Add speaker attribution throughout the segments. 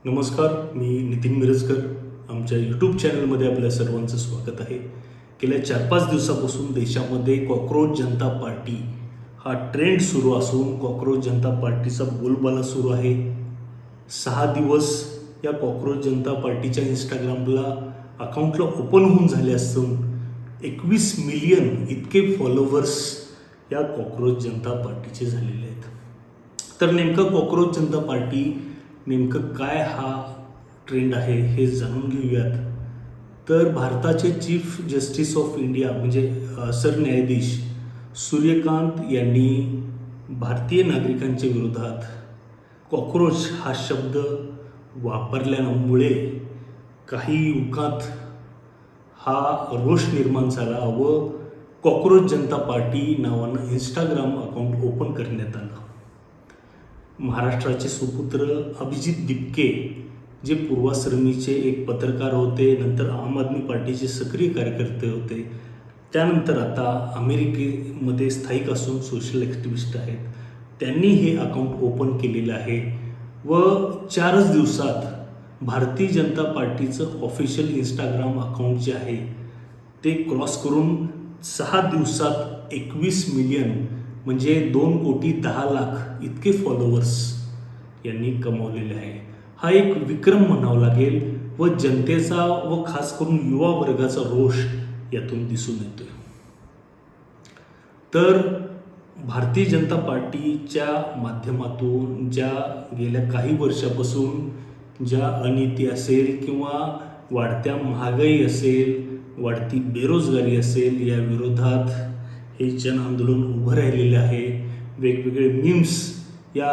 Speaker 1: नमस्कार, मी नितीन मिरजकर. आमच्या यूट्यूब चॅनलमध्ये आपल्या सर्वांचं स्वागत आहे. गेल्या 4-5 दिवसापासून देशामध्ये कॉकरोच जनता पार्टी हा ट्रेंड सुरू असून कॉकरोच जनता पार्टीचा बोलबाला सुरू आहे. 6 दिवस या कॉकरोच जनता पार्टीच्या इंस्टाग्रामला अकाउंटला ओपन होऊन झाले असून 21 मिलियन इतके फॉलोवर्स या कॉकरोच जनता पार्टीचे झालेले आहेत. तर नेमकं कॉकरोच जनता पार्टी नेमकं काय हा ट्रेंड आहे हे जाणून घेऊयात. तर भारताचे चीफ जस्टिस ऑफ इंडिया म्हणजे सरन्यायाधीश सूर्यकांत यांनी भारतीय नागरिकांच्या विरोधात कॉकरोच हा शब्द वापरल्यामुळे काही युवकात हा रोष निर्माण झाला व कॉकरोच जनता पार्टी नावानं इंस्टाग्राम अकाउंट ओपन करण्यात आलं. महाराष्ट्राचे सुपुत्र अभिजित दिपके जे पूर्वाश्रमीचे एक पत्रकार होते, नंतर आम आदमी पार्टीचे सक्रिय कार्यकर्ते होते, त्यानंतर आता अमेरिकेमध्ये स्थायिक असून सोशल ॲक्टिव्हिस्ट आहेत, त्यांनी हे अकाउंट ओपन केलेलं आहे व 4च दिवसात भारतीय जनता पार्टीचं ऑफिशियल इंस्टाग्राम अकाउंट जे आहे ते क्रॉस करून 6 दिवसात 21 मिलियन म्हणजे 2,10,00,000 इतके फॉलोवर्स यांनी कमावलेले आहे. हा एक विक्रम म्हणावा लागेल व जनतेचा व खास करून युवा वर्गाचा रोष यातून दिसून येतोय. तर भारतीय जनता पार्टीच्या माध्यमातून ज्या गेल्या काही वर्षापासून ज्या अनिती असेल किंवा वाढत्या महागाई असेल, वाढती बेरोजगारी असेल, या विरोधात हे जन आंदोलन उभं राहिलेलं आहे. वेगवेगळे मीम्स या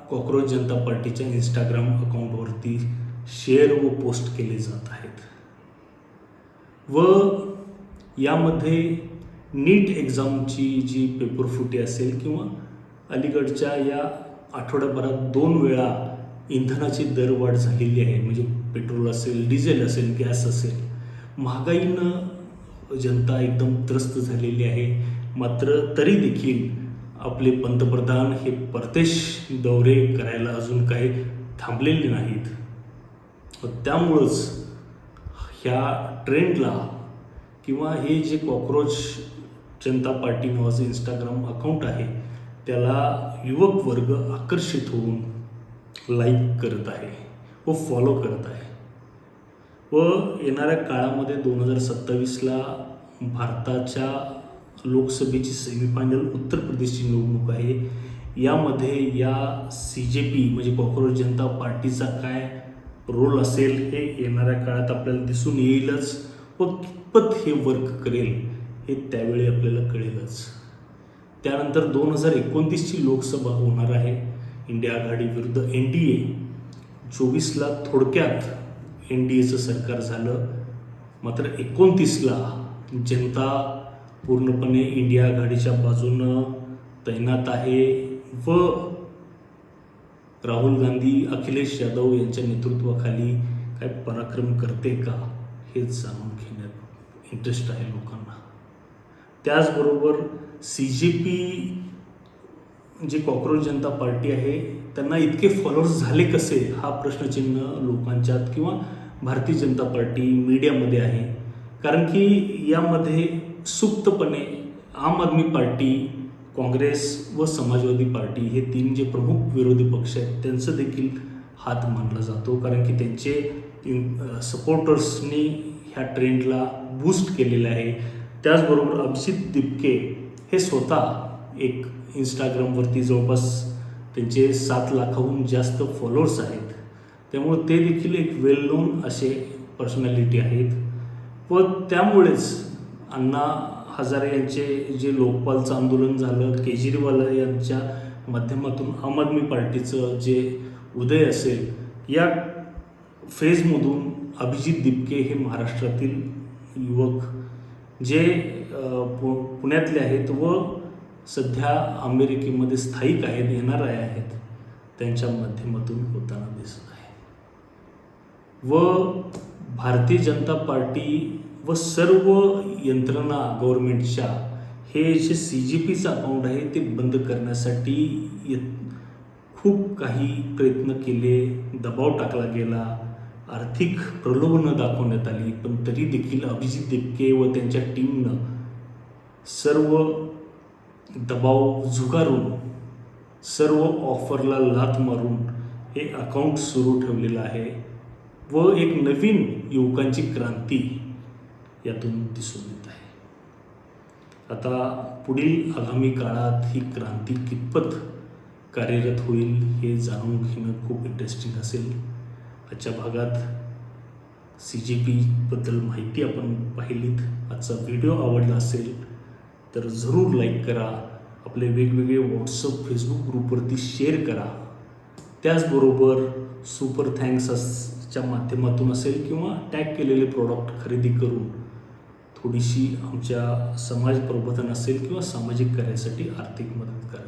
Speaker 1: कॉकरोच जनता पार्टीच्या इंस्टाग्राम अकाउंटवरती शेअर व पोस्ट केले जात आहेत व यामध्ये नीट एक्झामची जी पेपरफुटी असेल किंवा अलीकडच्या या आठवड्याभरात 2 वेळा इंधनाची दरवाढ झालेली आहे. म्हणजे पेट्रोल असेल, डिझेल असेल, गॅस असेल, महागाईनं जनता एकदम त्रस्त झालेली आहे. मात्र तरी देखील आपले पंतप्रधान हे परदेश दौरे करायला अजून काही थांबलेले नाहीत. त्यामुळंच ह्या ट्रेंडला किंवा हे जे कॉकरोच जनता पार्टी नावाचं इंस्टाग्राम अकाउंट आहे त्याला युवक वर्ग आकर्षित होऊन लाईक करत आहे व फॉलो करत आहे. व येणाऱ्या काळामध्ये 2027ला भारताच्या लोकसभेची सेमीफायनल उत्तर प्रदेशची निवडणूक आहे. यामध्ये या CJP म्हणजे कॉकरोच जनता पार्टीचा काय रोल असेल हे येणाऱ्या काळात आपल्याला दिसून येईलच व कितपत हे वर्क करेल हे त्यावेळी आपल्याला कळेलच. त्यानंतर 2029ची लोकसभा होणार आहे. इंडिया आघाडी विरुद्ध NDA. 24ला थोडक्यात NDAचं सरकार झालं, मात्र 29ला जनता पूर्णपणे इंडिया आघाडीच्या बाजूनं तैनात आहे व राहुल गांधी, अखिलेश यादव यांच्या नेतृत्वाखाली काय पराक्रम करते का हे जाणून घेण्यात इंटरेस्ट आहे लोकांना. त्याचबरोबर CJP जे कॉकरोच जनता पार्टी आहे त्यांना इतके फॉलोअर्स झाले कसे हा प्रश्नचिन्ह लोकांच्यात किंवा भारतीय जनता पार्टी मीडियामध्ये आहे. कारण की यामध्ये सुप्तपणे आम आदमी पार्टी, काँग्रेस व समाजवादी पार्टी हे 3 जे प्रमुख विरोधी पक्ष आहेत त्यांचं देखील हात मानला जातो. कारण की त्यांचे सपोर्टर्सनी ह्या ट्रेंडला बूस्ट केलेलं आहे. त्याचबरोबर अभिजित दिपके हे स्वतः एक इंस्टाग्रामवरती जवळपास त्यांचे 7 लाखाहून जास्त फॉलोअर्स आहेत. त्यामुळे ते देखील एक वेल नोन असे पर्सनॅलिटी आहेत व त्यामुळेच अण्णा हजारे यांचे जे लोकपालचं आंदोलन झालं, केजरीवाल यांच्या माध्यमातून आम आदमी पार्टीचं जे उदय असेल, या फेजमधून अभिजित दिपके हे महाराष्ट्रातील युवक जे पुण्यातले आहेत व सध्या अमेरिकेमध्ये स्थायिक आहेत, येणारे आहेत, त्यांच्या माध्यमातून होताना दिसत आहे. व भारतीय जनता पार्टी व सर्व यंत्रणा गव्हर्नमेंटच्या हे जे CJPचं अकाउंट आहे ते बंद करण्यासाठी खूप काही प्रयत्न केले, दबाव टाकला गेला, आर्थिक प्रलोभनं दाखवण्यात आली, पण तरी देखील अभिजित देपके व त्यांच्या टीमनं सर्व दबाव झुगारून, सर्व ऑफरला लाथ मारून हे अकाउंट सुरू ठेवलेलं आहे व एक नवीन युवकांची क्रांती यातून दिसून येत आहे. आता पुढील आगामी काळात ही क्रांती कितपत कार्यरत होईल हे जाणून घेणं खूप इंटरेस्टिंग असेल. आजच्या भागात CJPबद्दल माहिती आपण पाहिलीत. आजचा व्हिडिओ आवडला असेल तर जरूर लाईक करा, आपले वेगवेगळे व्हॉट्सअप फेसबुक ग्रुपवरती शेअर करा. त्याचबरोबर सुपर थँक्सच्या माध्यमातून असेल किंवा टॅग केलेले प्रॉडक्ट खरेदी करून थोडीशी आमच्या समाज प्रबोधन असेल किंवा सामाजिक कार्यासाठी आर्थिक मदत करावी.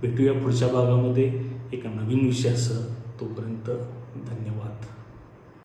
Speaker 1: भेटूया पुढच्या भागामध्ये एका नवीन विषयासह. तोपर्यंत धन्यवाद.